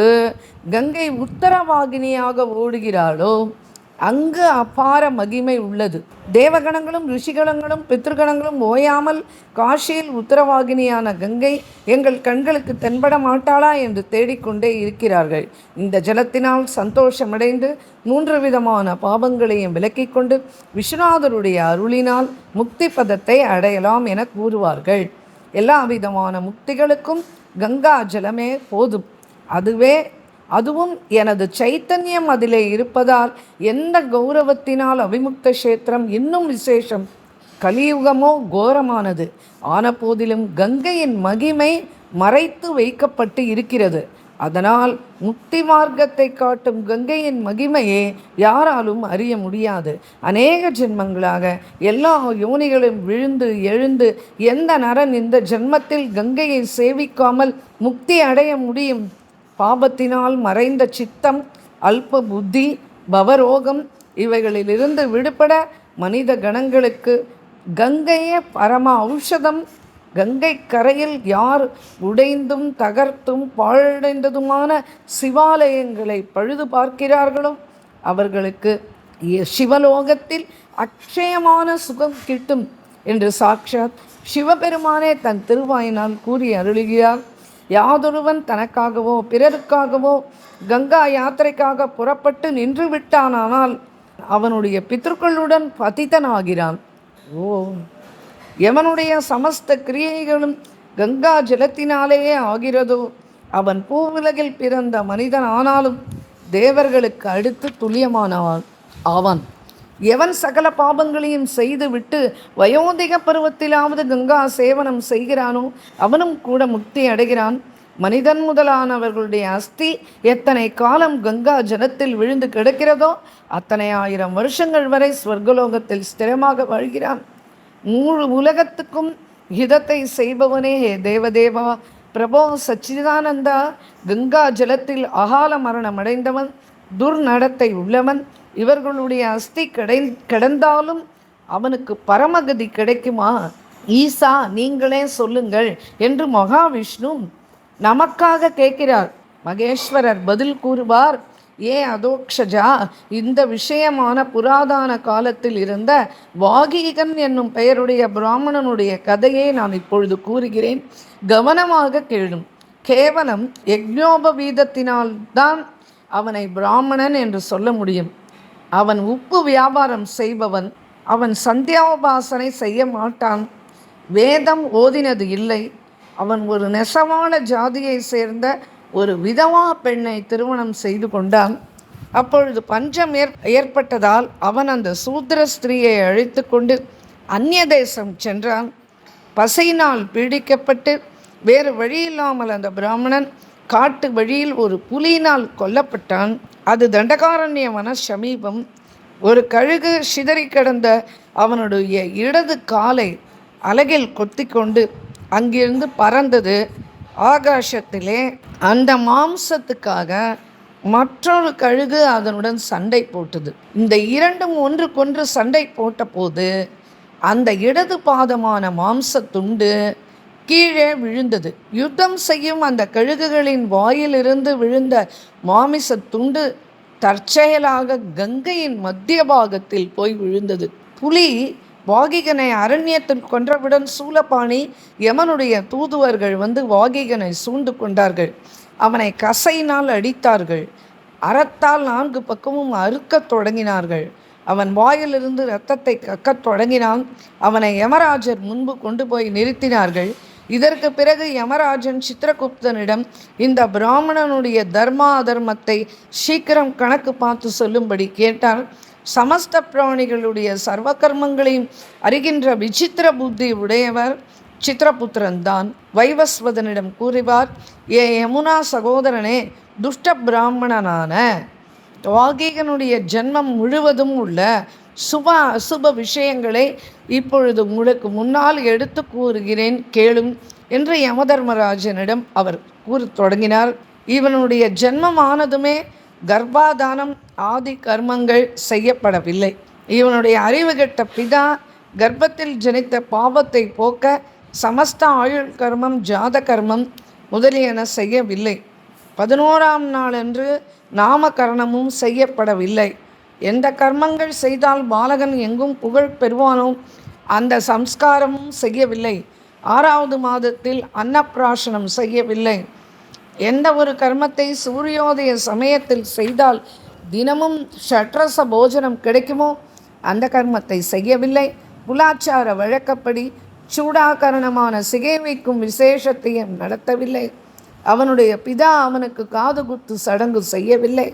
கங்கை உத்தரவாகினியாக ஓடுகிறாளோ அங்கு அபார மகிமை உள்ளது. தேவகணங்களும் ரிஷிகணங்களும் பித்ருகணங்களும் ஓயாமல் காஷியில் உத்தரவாகினியான கங்கை எங்கள் கண்களுக்கு தென்பட மாட்டாளா என்று தேடிக்கொண்டே இருக்கிறார்கள். இந்த ஜலத்தினால் சந்தோஷமடைந்து 3 விதமான பாவங்களையும் விலக்கிக் கொண்டு விஸ்வநாதருடைய அருளினால் முக்தி பதத்தை அடையலாம் என கூறுவார்கள். எல்லா விதமான முக்திகளுக்கும் கங்கா ஜலமே போதும். அதுவும் எனது சைத்தன்யம் அதிலே இருப்பதால் எந்த கௌரவத்தினால் அவிமுக்த கஷேத்திரம் இன்னும் விசேஷம். கலியுகமோ கோரமானது. ஆன போதிலும் கங்கையின் மகிமை மறைத்து வைக்கப்பட்டு இருக்கிறது. அதனால் முக்தி மார்க்கத்தை காட்டும் கங்கையின் மகிமையை யாராலும் அறிய முடியாது. அநேக ஜென்மங்களாக எல்லா யோனிகளும் விழுந்து எழுந்து எந்த நரன் இந்த ஜென்மத்தில் கங்கையை சேவிக்காமல் முக்தி அடைய முடியும்? பாபத்தினால் மறைந்த சித்தம், அல்ப புத்தி, பவரோகம் இவைகளிலிருந்து விடுபட மனித கணங்களுக்கு கங்கையே பரம ஔஷதம். கங்கை கரையில் யார் உடைந்தும் தகர்த்தும் பாழடைந்ததுமான சிவாலயங்களை பழுது பார்க்கிறார்களோ அவர்களுக்கு சிவலோகத்தில் அக்ஷயமான சுகம் கிட்டும் என்று சாட்சாத் சிவபெருமானே தன் திருவாயினால் கூறி அருளுகிறார். யாதொருவன் தனக்காகவோ பிறருக்காகவோ கங்கா யாத்திரைக்காக புறப்பட்டு நின்று விட்டானால் அவனுடைய பித்ருக்களுடன் பதிதனாகிறான். எவனுடைய சமஸ்த கிரியைகளும் கங்கா ஜலத்தினாலேயே ஆகிறதோ அவன் பூவுலகில் பிறந்த மனிதன் ஆனாலும் தேவர்களுக்கு அடுத்து துல்லியமானவன் ஆவான். எவன் சகல பாபங்களையும் செய்துவிட்டு வயோதிக பருவத்திலாவது கங்கா சேவனம் செய்கிறானோ அவனும் கூட முக்தி அடைகிறான். மனிதன் முதலானவர்களுடைய அஸ்தி எத்தனை காலம் கங்கா ஜலத்தில் விழுந்து கிடக்கிறதோ அத்தனை 1000 வருஷங்கள் வரை ஸ்வர்கலோகத்தில் ஸ்திரமாக வாழ்கிறான். 3 உலகத்துக்கும் ஹிதத்தை செய்பவனே தேவதேவா பிரபோ சச்சிதானந்தா, கங்கா ஜலத்தில் அகால மரணம் அடைந்தவன், துர்நடத்தை உள்ளவன், இவர்களுடைய அஸ்தி கிடந்தாலும் அவனுக்கு பரமகதி கிடைக்குமா? ஈசா நீங்களே சொல்லுங்கள் என்று மகாவிஷ்ணு நமக்காக கேட்கிறார். மகேஸ்வரர் பதில் கூறுவார், அதோக்ஷஜா, இந்த விஷயமான புராதன காலத்தில் இருந்த வாகீகன் என்னும் பெயருடைய பிராமணனுடைய கதையை நான் இப்பொழுது கூறுகிறேன், கவனமாக கேளும். கேவலம் யஜ்ஞோபவீதத்தினால்தான் அவனை பிராமணன் என்று சொல்ல முடியும். அவன் உப்பு வியாபாரம் செய்பவன். அவன் சந்தியாபாசனை செய்ய மாட்டான். வேதம் ஓதினது இல்லை. அவன் ஒரு நெசவான ஜாதியை சேர்ந்த ஒரு விதவா பெண்ணை திருமணம் செய்து கொண்டான். அப்பொழுது பஞ்சம் ஏற்பட்டதால் அவன் அந்த சூத்திர ஸ்திரீயை அழைத்து கொண்டு அந்நிய தேசம் சென்றான். பசியினால் பீடிக்கப்பட்டு வேறு வழியில்லாமல் அந்த பிராமணன் காட்டு வழியில் ஒரு புலியினால் கொல்லப்பட்டான். அது தண்டகாரண்ய வன சமீபம். ஒரு கழுகு சிதறி கிடந்த அவனுடைய இடது காலை அலகில் கொத்தி கொண்டு அங்கிருந்து பறந்தது. ஆகாசத்திலே அந்த மாம்சத்துக்காக மற்றொரு கழுகு அதனுடன் சண்டை போட்டது. இந்த இரண்டும் ஒன்றுக்கொன்று சண்டை போட்ட போது அந்த இடது பாதமான மாம்ச துண்டு கீழே விழுந்தது. யுத்தம் செய்யும் அந்த கழுகுகளின் வாயிலிருந்து விழுந்த மாமிச துண்டு தற்செயலாக கங்கையின் மத்திய பாகத்தில் போய் விழுந்தது. புலி வாகிகனை அரண்யத்தில் கொன்றவுடன் சூலபாணி யமனுடைய தூதுவர்கள் வந்து வாகிகனை சூழ்ந்து கொண்டார்கள். அவனை கசையினால் அடித்தார்கள். அறத்தால் 4 பக்கமும் அறுக்கத் தொடங்கினார்கள். அவன் வாயிலிருந்து இரத்தத்தை கக்கத் தொடங்கினான். அவனை யமராஜர் முன்பு கொண்டு போய் நிறுத்தினார்கள். இதற்கு பிறகு யமராஜன் சித்திரகுப்தனிடம் இந்த பிராமணனுடைய தர்மா அதர்மத்தை சீக்கிரம் கணக்கு பார்த்து சொல்லும்படி கேட்டார். சமஸ்த பிராணிகளுடைய சர்வ கர்மங்களையும் அறிகின்ற விசித்திர புத்தி உடையவர் சித்திரபுத்திரன் தான். வைவஸ்வதனிடம் கூறுவார், ஏ யமுனா சகோதரனே, துஷ்ட பிராமணனான வாகீகனுடைய ஜென்மம் முழுவதும் உள்ள அசுப விஷயங்களை இப்பொழுது உங்களுக்கு முன்னால் எடுத்து கூறுகிறேன், கேளும் என்று யமதர்மராஜனிடம் அவர் கூறத் தொடங்கினார். இவனுடைய ஜென்மமானதுமே கர்ப்பாதானம் ஆதி கர்மங்கள் செய்யப்படவில்லை. இவனுடைய அறிவு கெட்ட பிதா கர்ப்பத்தில் ஜனித்த பாவத்தை போக்க சமஸ்த ஆயுள் கர்மம் ஜாத கர்மம் முதலியன செய்யவில்லை. 11ஆம் நாளன்று நாமகரணமும் செய்யப்படவில்லை. எந்த கர்மங்கள் செய்தால் பாலகன் எங்கும் புகழ் பெறுவானோ அந்த சம்ஸ்காரமும் செய்யவில்லை. 6வது மாதத்தில் அன்னப்பிராசனம் செய்யவில்லை. எந்த ஒரு கர்மத்தை சூரியோதய சமயத்தில் செய்தால் தினமும் ஷட்ரச போஜனம் கிடைக்குமோ அந்த கர்மத்தை செய்யவில்லை. குலாச்சார வழக்கப்படி சூடாகரணமான சிகை வைக்கும் விசேஷத்தையும் நடத்தவில்லை. அவனுடைய பிதா அவனுக்கு காது குத்து சடங்கு செய்யவில்லை.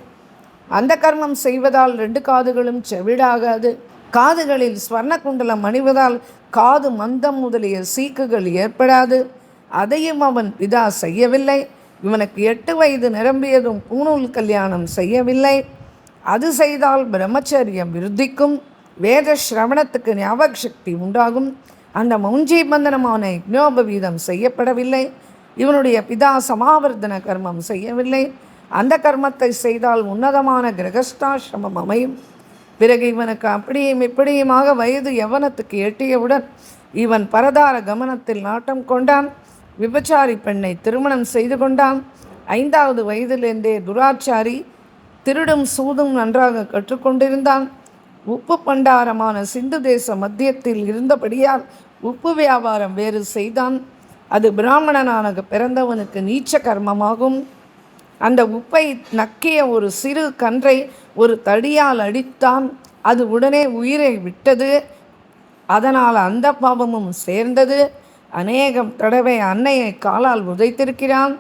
அந்த கர்மம் செய்வதால் 2 காதுகளும் செவிடாகாது. காதுகளில் ஸ்வர்ண குண்டலம் அணிவதால் காது மந்தம் முதலிய சீக்குகள் ஏற்படாது. அதையும் அவன் பிதா செய்யவில்லை. இவனுக்கு 8 வயது நிரம்பியதும் பூணூல் கல்யாணம் செய்யவில்லை. அது செய்தால் பிரம்மச்சரியம் விருத்திக்கும், வேத ஸ்ரவணத்துக்கு ஞாபக சக்தி உண்டாகும். அந்த மௌஞ்சீபந்தனமான யஜ்ஞோபவீதம் செய்யப்படவில்லை. இவனுடைய பிதா சமாவர்த்தன கர்மம் செய்யவில்லை. அந்த கர்மத்தை செய்தால் உன்னதமான கிரகஸ்தாசிரமம் அமையும். பிறகு இவனுக்கு அப்படியும் இப்படியுமாக வயது யவனத்துக்கு எட்டியவுடன் இவன் பரதார கமனத்தில் நாட்டம் கொண்டான். விபச்சாரி பெண்ணை திருமணம் செய்து கொண்டான். 5வது வயதிலிருந்தே துராச்சாரி, திருடும் சூதும் நன்றாக கற்றுக்கொண்டிருந்தான். உப்பு பண்டாரமான சிந்து தேச மத்தியத்தில் இருந்தபடியால் உப்பு வியாபாரம் வேறு செய்தான். அது பிராமணனான பிறந்தவனுக்கு நீச்ச கர்மமாகும். அந்த உப்பை நக்கிய ஒரு சிறு கன்றை ஒரு தடியால் அடித்தான். அது உடனே உயிரை விட்டது. அதனால் அந்த பாவமும் சேர்ந்தது. அநேகம் தடவை அன்னையை காலால் உதைத்திருக்கிறான்.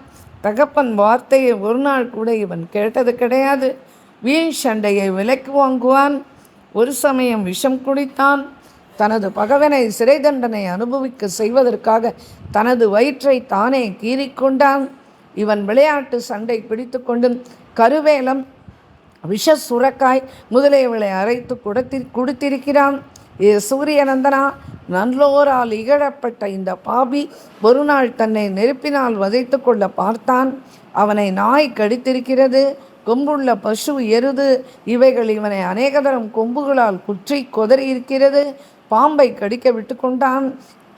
தகப்பன் வார்த்தையை ஒரு நாள் கூட இவன் கேட்டது கிடையாது. வீண் சண்டையை விலைக்கு வாங்குவான். ஒரு சமயம் விஷம் குடித்தான். தனது பகவனை சிறை தண்டனை அனுபவிக்க செய்வதற்காக தனது வயிற்றை தானே கீறிக்கொண்டான். இவன் விளையாட்டு சண்டை பிடித்து கொண்டு கருவேலம், விஷ சுரக்காய் முதலியவளை அரைத்து குடித்திருக்கிறான். சூரியநந்தனா, நல்லோரால் இகழப்பட்ட இந்த பாபி ஒரு நாள் தன்னை நெருப்பினால் வதைத்து கொள்ள பார்த்தான். அவனை நாய் கடித்திருக்கிறது. கொம்புள்ள பசு, எருது இவைகள் இவனை அநேகதரம் கொம்புகளால் குற்றி கொதறி இருக்கிறது. பாம்பை கடிக்க விட்டு கொண்டான்.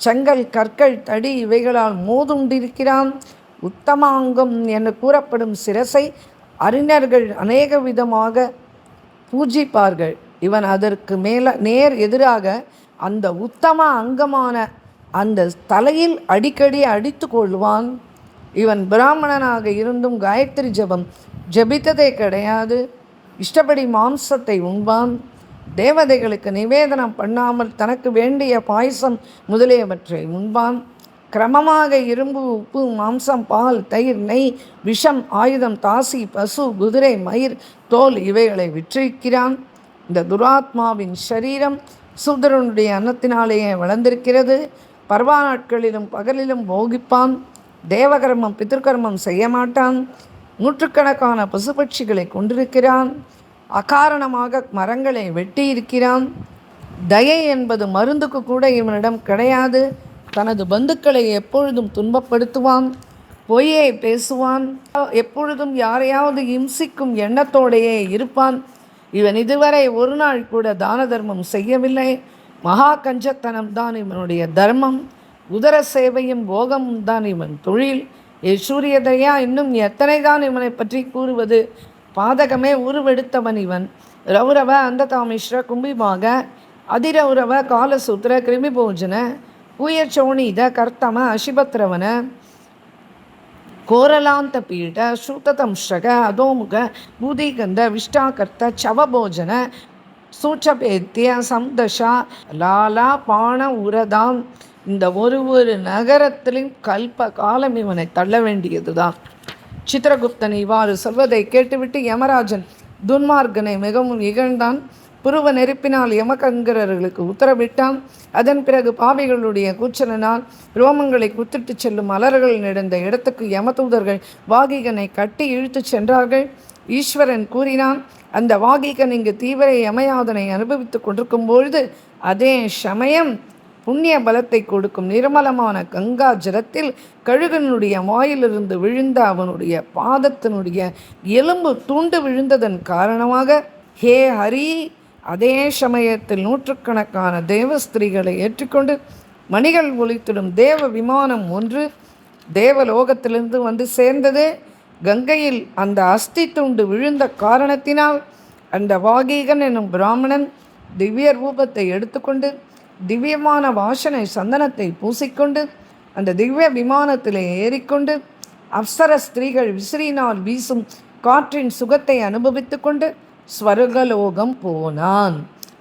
செங்கல், கற்கள், தடி இவைகளால் மோதுண்டிருக்கிறான். உத்தமாங்கம் என கூறப்படும் சிரசை அறிஞர்கள் அநேக விதமாக பூஜிப்பார்கள். இவன் அதற்கு நேர் எதிராக அந்த உத்தம அங்கமான அந்த தலையில் அடிக்கடி அடித்து கொள்வான். இவன் பிராமணனாக இருந்தும் காயத்ரி ஜபம் ஜபித்ததே கிடையாது. இஷ்டப்படி மாம்சத்தை உண்பான். தேவதைகளுக்கு நிவேதனம் பண்ணாமல் தனக்கு வேண்டிய பாயசம் முதலியவற்றை உண்பான். கிரமமாக இரும்பு, உப்பு, மாம்சம், பால், தயிர், நெய், விஷம், ஆயுதம், தாசி, பசு, குதிரை, மயிர், தோல் இவைகளை விற்றிருக்கிறான். இந்த துராத்மாவின் சரீரம் சூத்திரனுடைய அன்னத்தினாலேயே வளர்ந்திருக்கிறது. பர்வா நாட்களிலும் பகலிலும் போகிப்பான். தேவகர்மம் பித்திருக்கர்மம் செய்ய மாட்டான். நூற்றுக்கணக்கான பசுபட்சிகளை கொண்டிருக்கிறான். அகாரணமாக மரங்களை வெட்டி இருக்கிறான். தயை என்பது மருந்துக்கு கூட இவனிடம் கிடையாது. தனது பந்துக்களை எப்பொழுதும் துன்பப்படுத்துவான். பொய்யை பேசுவான். எப்பொழுதும் யாரையாவது இம்சிக்கும் எண்ணத்தோடையே இருப்பான். இவன் இதுவரை ஒரு நாள் கூட தான தர்மம் செய்யவில்லை. மகா கஞ்சத்தனம் தான் இவனுடைய தர்மம். உதர சேவையும் போகமும் தான் இவன் தொழில். சூரியதயா, இன்னும் எத்தனை தான் இவனை பற்றி கூறுவது? பாதகமே உருவெடுத்தவன் இவன். ரௌரவ, அந்ததாமிஸ்ர, கும்பிபாக, அதிரௌரவ, காலசூத்திர, கிருமிபோஜன, பூயச்சோணீத, கர்த்தம, அசிபத்ரவன, கோரலாந்த பீட, சூத்ததம்ஸ்ரக, அதோமுக, பூதிகந்த, விஷ்டாகர்த்த, சவபோஜன, சூச்சபேத்திய, சம்தஷா, லாலா, பான, உரதாம். இந்த ஒரு நகரத்திலும் கல்ப காலம் இவனை தள்ள வேண்டியதுதான். சித்திரகுப்தன் இவ்வாறு சொல்வதை கேட்டுவிட்டு யமராஜன் துன்மார்கனை மிகவும் இகழ்ந்தான். புருவ நெருப்பினால் யமகங்கரர்களுக்கு உத்தரவிட்டான். அதன் பிறகு பாவிகளுடைய கூச்சலினால் ரோமங்களை குத்திட்டு செல்லும் மலர்கள் நடந்த இடத்துக்கு யமதூதர்கள் வாகிகனை கட்டி இழுத்து சென்றார்கள். ஈஸ்வரன் கூறினான், அந்த வாகிகன் இங்கு தீவிர யமயாதனை அனுபவித்துக் கொண்டிருக்கும் பொழுது அதே சமயம் புண்ணிய பலத்தை கொடுக்கும் நிர்மலமான கங்கா ஜலத்தில் கழுகனுடைய வாயிலிருந்து விழுந்த அவனுடைய பாதத்தினுடைய எலும்பு துண்டு விழுந்ததன் காரணமாக, ஹே ஹரி, அதே சமயத்தில் நூற்றுக்கணக்கான தேவஸ்திரீகளை ஏற்றிக்கொண்டு மணிகள் ஒலித்திடும் தேவ விமானம் ஒன்று தேவலோகத்திலிருந்து வந்து சேர்ந்தது. கங்கையில் அந்த அஸ்தி துண்டு விழுந்த காரணத்தினால் அந்த வாகீகன் என்னும் பிராமணன் திவ்ய ரூபத்தை எடுத்துக்கொண்டு திவ்யமான வாசனை சந்தனத்தை பூசிக்கொண்டு அந்த திவ்ய விமானத்திலே ஏறிக்கொண்டு அப்சர ஸ்திரீகள் விசிறினால் வீசும் காற்றின் சுகத்தை அனுபவித்து கொண்டு ஸ்வர்கலோகம் போனான்.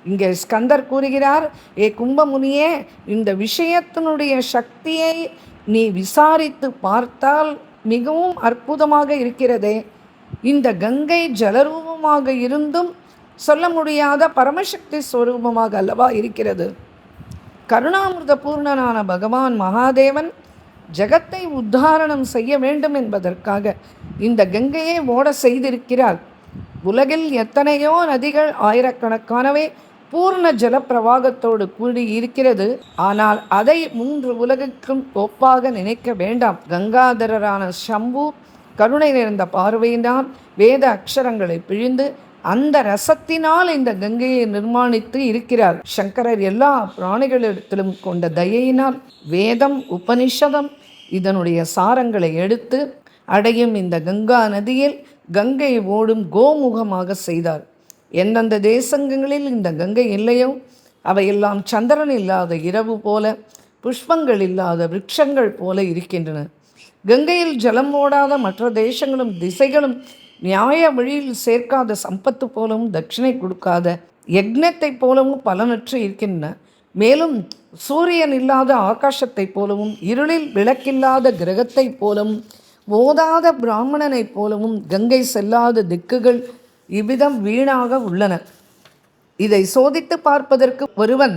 இங்கே ஸ்கந்தர் கூறுகிறார், ஏ கும்பமுனியே, இந்த விஷயத்தினுடைய சக்தியை நீ விசாரித்து பார்த்தால் மிகவும் அற்புதமாக இருக்கிறதே. இந்த கங்கை ஜலரூபமாக இருந்தும் சொல்ல முடியாத பரமசக்தி ஸ்வரூபமாக அல்லவா இருக்கிறது. கருணாமிர்த பூர்ணனான பகவான் மகாதேவன் ஜகத்தை உத்தாரணம் செய்ய வேண்டும் என்பதற்காக இந்த கங்கையை ஓட செய்திருக்கிறார். உலகில் எத்தனையோ நதிகள் ஆயிரக்கணக்கானவை பூர்ண ஜல பிரவாகத்தோடு கூடி இருக்கிறது. ஆனால் அதை 3 உலகுக்கும் ஒப்பாக நினைக்க வேண்டாம். கங்காதரரான சம்பு கருணை நிறைந்த பார்வையினால் வேத அக்ஷரங்களை பிழிந்து அந்த ரசத்தினால் இந்த கங்கையை நிர்மாணித்து இருக்கிறார். சங்கரர் எல்லா பிராணிகளிடத்திலும் கொண்ட தயையினால் வேதம் உபனிஷதம் இதனுடைய சாரங்களை எடுத்து அடையும் இந்த கங்கா நதியில் கங்கை ஓடும் கோமுகமாக செய்தார். எந்தெந்த தேசங்களில் இந்த கங்கை இல்லையோ அவையெல்லாம் சந்திரன் இல்லாத இரவு போல, புஷ்பங்கள் இல்லாத விருட்சங்கள் போல இருக்கின்றன. கங்கையில் ஜலம் ஓடாத மற்ற தேசங்களும் திசைகளும் நியாய வழியில் சேர்க்காத சம்பத்து போலவும் தட்சிணை கொடுக்காத யக்னத்தை போலவும் பலனற்று இருக்கின்றன. மேலும் சூரியன் இல்லாத ஆகாசத்தை போலவும் இருளில் விளக்கில்லாத கிரகத்தை போலவும் ஓதாத பிராமணனைப் போலவும் கங்கை செல்லாத திக்குகள் இவ்விதம் வீணாக உள்ளன. இதை சோதித்து பார்ப்பதற்கு ஒருவன்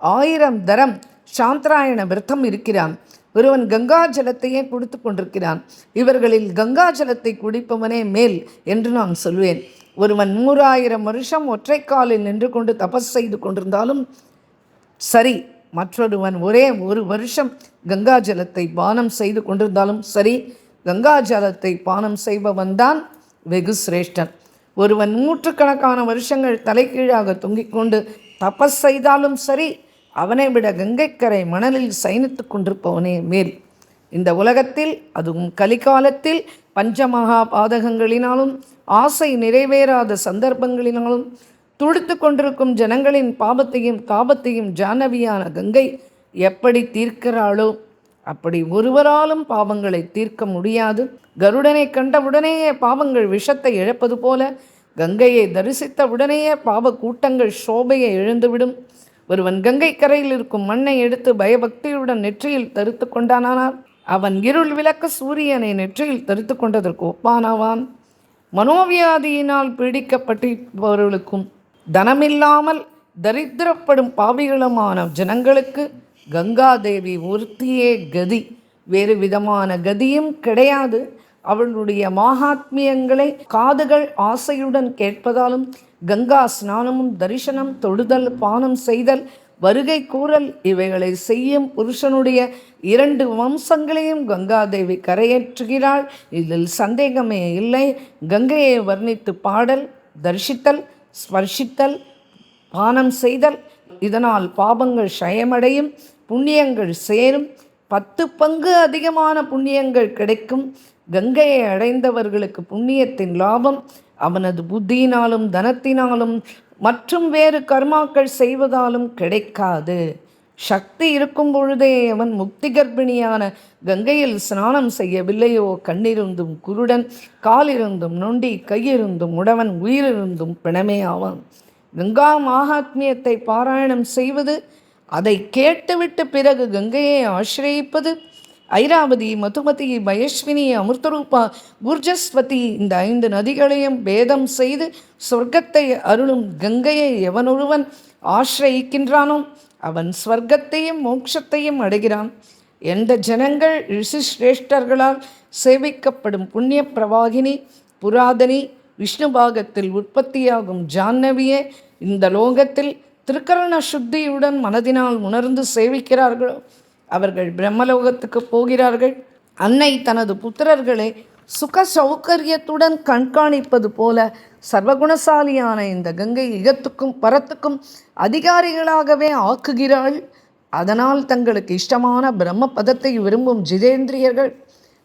1000 தரம் சாந்திராயண விரதம் இருக்கிறான். ஒருவன் கங்கா ஜலத்தையே குடித்து கொண்டிருக்கிறான். இவர்களில் கங்கா ஜலத்தை குடிப்பவனே மேல் என்று நான் சொல்வேன். ஒருவன் 100,000 வருஷம் ஒற்றைக்காலில் நின்று கொண்டு தபஸ் செய்து கொண்டிருந்தாலும் சரி, மற்றொருவன் ஒரே 1 வருஷம் கங்கா ஜலத்தை பானம் செய்து கொண்டிருந்தாலும் சரி, கங்கா ஜலத்தை பானம் செய்பவன்தான் வெகு சிரேஷ்டன். ஒருவன் 100கணக்கான வருஷங்கள் தலைகீழாக தொங்கிக் கொண்டு தபஸ் செய்தாலும் சரி, அவனை விட கங்கைக்கரை மணலில் சயனித்து கொண்டிருப்பவனே மேல். இந்த உலகத்தில், அதுவும் கலிகாலத்தில் பஞ்சமகா பாதகங்களினாலும் ஆசை நிறைவேறாத சந்தர்ப்பங்களினாலும் துடித்து கொண்டிருக்கும் ஜனங்களின் பாபத்தையும் தாபத்தையும் ஜானவியான கங்கை எப்படி தீர்க்கிறாளோ அப்படி ஒருவராலும் பாவங்களை தீர்க்க முடியாது. கருடனை கண்டவுடனேயே பாவங்கள் விஷத்தை இழப்பது போல கங்கையை தரிசித்த உடனேயே பாவ கூட்டங்கள் சோபையை எழுந்துவிடும். ஒருவன் கங்கை கரையில் இருக்கும் மண்ணை எடுத்து பயபக்தியுடன் நெற்றியில் தரித்து கொண்டானானால் அவன் இருள் விளக்க சூரியனை நெற்றியில் தரித்து கொண்டதற்கு ஒப்பானாவான். மனோவியாதியினால் பீடிக்கப்பட்டிருப்பவர்களுக்கும் தனமில்லாமல் தரித்திரப்படும் பாவிகளுமான ஜனங்களுக்கு கங்காதேவி ஒருத்தியே கதி, வேறு விதமான கதியும் கிடையாது. அவளுடைய மகாத்மியங்களை காதுகள் ஆசையுடன் கேட்பதாலும் கங்கா ஸ்நானமும் தரிசனம் தொடுதல் பானம் செய்தல் வருகை கூறல் இவைகளை செய்யும் புருஷனுடைய 2 வம்சங்களையும் கங்காதேவி கரையேற்றுகிறாள். இதில் சந்தேகமே இல்லை. கங்கையை வர்ணித்து பாடல், தரிசித்தல், ஸ்பர்ஷித்தல், பானம் செய்தல், இதனால் பாபங்கள் க்ஷயமடையும், புண்ணியங்கள் சேரும், 10 பங்கு அதிகமான புண்ணியங்கள் கிடைக்கும். கங்கையை அடைந்தவர்களுக்கு புண்ணியத்தின் லாபம் அவனது புத்தியினாலும் தனத்தினாலும் மற்றும் வேறு கர்மாக்கள் செய்வதாலும் கிடைக்காது. சக்தி இருக்கும் பொழுதே அவன் முக்தி கர்ப்பிணியான கங்கையில் ஸ்நானம் செய்யவில்லையோ கண்ணிருந்தும் குருடன், காலிருந்தும் நொண்டி, கையிருந்தும் உடவன், உயிரிருந்தும் பிணமே ஆவான். கங்கா மகாத்மியத்தை பாராயணம் செய்வது, அதை கேட்டுவிட்டு பிறகு கங்கையை ஆசிரயிப்பது, ஐராவதி, மதுமதி, பயஸ்வினி, அமிர்தரூபா, ஊர்ஜஸ்வதி, இந்த 5 நதிகளையும் பேதம் செய்து சொர்க்கத்தை அருளும் கங்கையை எவனொருவன் ஆசிரயிக்கின்றானோ அவன் ஸ்வர்க்கத்தையும் மோட்சத்தையும் அடைகிறான். எந்த ஜனங்கள் ரிஷிஸ்ரேஷ்டர்களால் சேவிக்கப்படும் புண்ணிய பிரவாகினி புராதனி விஷ்ணுபாகத்தில் உற்பத்தியாகும் ஜாஹ்னவியே இந்த லோகத்தில் திருக்கரண சுத்தியுடன் மனதினால் உணர்ந்து சேவிக்கிறார்களோ அவர்கள் பிரம்மலோகத்துக்கு போகிறார்கள். அன்னை தனது புத்திரர்களை சுக சௌகரியத்துடன் கண்காணிப்பது போல சர்வகுணசாலியான இந்த கங்கை இகத்துக்கும் பரத்துக்கும் அதிகாரிகளாகவே ஆக்குகிறாள். அதனால் தங்களுக்கு இஷ்டமான பிரம்ம பதத்தை விரும்பும் ஜிதேந்திரியர்கள்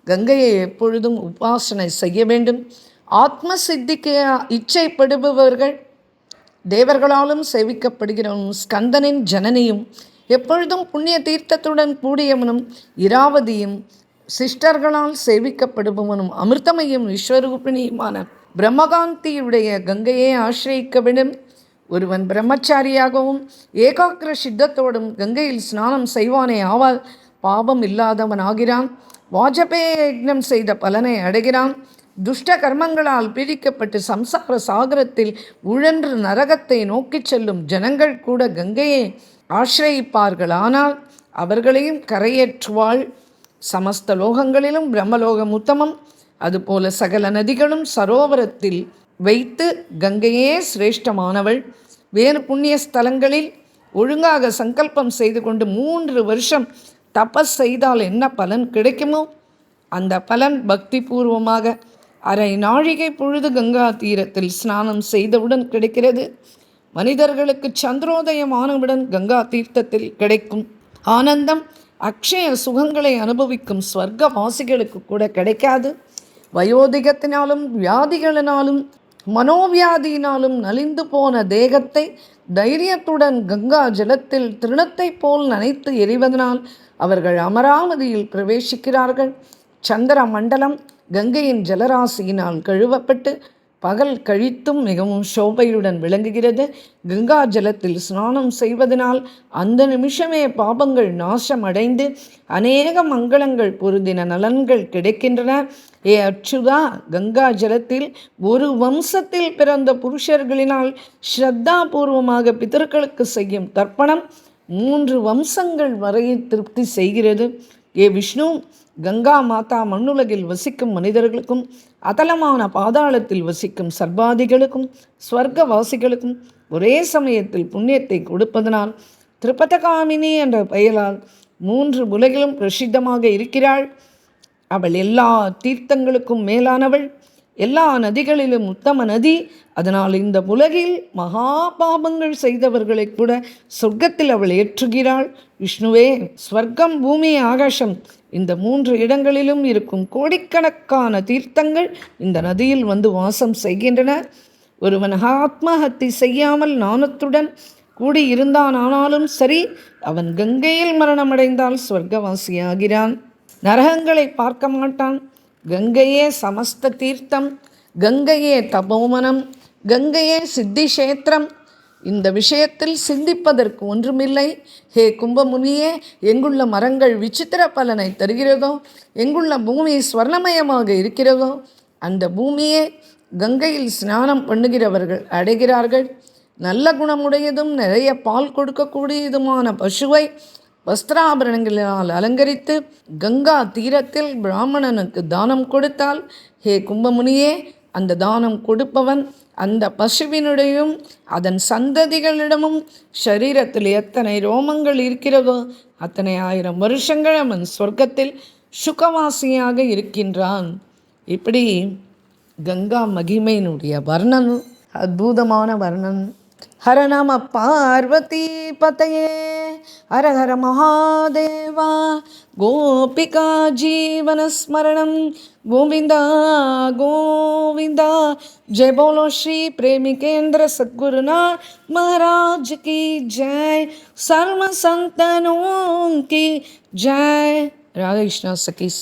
கங்கையை எப்பொழுதும் உபாசனை செய்ய வேண்டும். ஆத்ம சித்திக்கு இச்சைப்படுபவர்கள் தேவர்களாலும் சேவிக்கப்படுகிறவனும் ஸ்கந்தனின் ஜனனியும் எப்பொழுதும் புண்ணிய தீர்த்தத்துடன் கூடியவனும் இராவதியும் சிஷ்டர்களால் சேவிக்கப்படுபவனும் அமிர்தமையும் விஸ்வரூபிணியுமான பிரம்மகாந்தியுடைய கங்கையை ஆசிரியிக்க வேண்டும். ஒருவன் பிரம்மச்சாரியாகவும் ஏகாக்கிர சித்தத்தோடும் கங்கையில் ஸ்நானம் செய்வானே ஆவால் பாபம் இல்லாதவன் ஆகிறான். வாஜபேய யக்னம் செய்த பலனை அடைகிறான். துஷ்ட கர்மங்களால் பீடிக்கப்பட்டு சம்சார சாகரத்தில் உழன்று நரகத்தை நோக்கிச் செல்லும் ஜனங்கள் கூட கங்கையை ஆசிரயிப்பார்கள். ஆனால் அவர்களையும் கரையேற்றுவாள். சமஸ்த லோகங்களிலும் பிரம்மலோகம் உத்தமம். அதுபோல சகல நதிகளும் சரோவரத்தில் வைத்து கங்கையே சிரேஷ்டமானவள். வேறு புண்ணிய ஸ்தலங்களில் ஒழுங்காக சங்கல்பம் செய்து கொண்டு 3 வருஷம் தபஸ் செய்தால் என்ன பலன் கிடைக்குமோ அந்த பலன் பக்தி பூர்வமாக அரை நாழிகை பொழுது கங்கா தீரத்தில் ஸ்நானம் செய்தவுடன் கிடைக்கிறது. மனிதர்களுக்கு சந்திரோதயமானவுடன் கங்கா தீர்த்தத்தில் கிடைக்கும் ஆனந்தம் அக்ஷய சுகங்களை அனுபவிக்கும் ஸ்வர்க்க வாசிகளுக்கு கூட கிடைக்காது. வயோதிகத்தினாலும் வியாதிகளினாலும் மனோவியாதியினாலும் நலிந்து போன தேகத்தை தைரியத்துடன் கங்கா ஜலத்தில் திருணத்தை போல் நனைத்து எறிவதனால் அவர்கள் அமராவதியில் பிரவேசிக்கிறார்கள். சந்திர மண்டலம் கங்கையின் ஜலராசியினால் கழுவப்பட்டு பகல் கழித்தும் மிகவும் சோபையுடன் விளங்குகிறது. கங்கா ஜலத்தில் ஸ்நானம் செய்வதனால் அந்த நிமிஷமே பாபங்கள் நாசமடைந்து அநேக மங்களங்கள் பொருந்தின நலன்கள் கிடைக்கின்றன. ஏ அச்சுதா, கங்கா ஜலத்தில் ஒரு வம்சத்தில் பிறந்த புருஷர்களினால் ஸ்ரத்தா பூர்வமாக பிதர்களுக்கு செய்யும் தர்ப்பணம் 3 வம்சங்கள் வரை திருப்தி செய்கிறது. ஏ விஷ்ணு, கங்கா மாதா மண்ணுலகில் வசிக்கும் மனிதர்களுக்கும் அதலமான பாதாளத்தில் வசிக்கும் சர்வாதிகளுக்கும் ஸ்வர்க்கவாசிகளுக்கும் ஒரே சமயத்தில் புண்ணியத்தை கொடுப்பதனால் திரிபதகாமினி என்ற பெயரால் 3 உலகிலும் பிரசித்தமாக இருக்கிறாள். அவள் எல்லா தீர்த்தங்களுக்கும் மேலானவள், எல்லா நதிகளிலும் உத்தம நதி. அதனால் இந்த உலகில் மகா பாபங்கள் செய்தவர்களை கூட சொர்க்கத்தில் அவள் ஏற்றுகிறாள். விஷ்ணுவே, ஸ்வர்க்கம், பூமி, ஆகாசம் இந்த 3 இடங்களிலும் இருக்கும் கோடிக்கணக்கான தீர்த்தங்கள் இந்த நதியில் வந்து வாசம் செய்கின்றன. ஒருவன் ஆத்மஹத்தி செய்யாமல் நாணத்துடன் கூடியிருந்தான் ஆனாலும் சரி, அவன் கங்கையில் மரணமடைந்தால் ஸ்வர்க்கவாசியாகிறான். நரகங்களை பார்க்க மாட்டான். கங்கையே சமஸ்த தீர்த்தம், கங்கையே தபோமனம், கங்கையே சித்திக்ஷேத்திரம். இந்த விஷயத்தில் சிந்திப்பதற்கு ஒன்றுமில்லை. ஹே கும்பமுனியே, எங்குள்ள மரங்கள் விசித்திர பலனை தருகிறதோ, எங்குள்ள பூமி ஸ்வர்ணமயமாக இருக்கிறதோ அந்த பூமியே கங்கையில் ஸ்நானம் பண்ணுகிறவர்கள் அடைகிறார்கள். நல்ல குணமுடையதும் நிறைய பால் கொடுக்கக்கூடியதுமான பசுவை வஸ்திராபரணங்களினால் அலங்கரித்து கங்கா தீரத்தில் பிராமணனுக்கு தானம் கொடுத்தால், ஹே கும்பமுனியே, அந்த தானம் கொடுப்பவன் அந்த பசுவினுடையும் அதன் சந்ததிகளிடமும் சரீரத்தில் எத்தனை ரோமங்கள் இருக்கிறதோ அத்தனை 1000 வருஷங்கள் அவன் சொர்க்கத்தில் சுகவாசியாக இருக்கின்றான். இப்படி கங்கா மகிமையினுடைய வர்ணன் அற்புதமான வர்ணன். ஹர நம பார்வதி பதயே, ஹர ஹர மகாதேவா. கோபிகா ஜீவனஸ்மரணம் கோவிந்தா கோவிந்தா. ஜெய் போலோ ஸ்ரீ प्रेमिकेंद्र सद्गुरुनाथ महाराज की जय. सर्व संतनों की जय. राधा कृष्णा सखीस.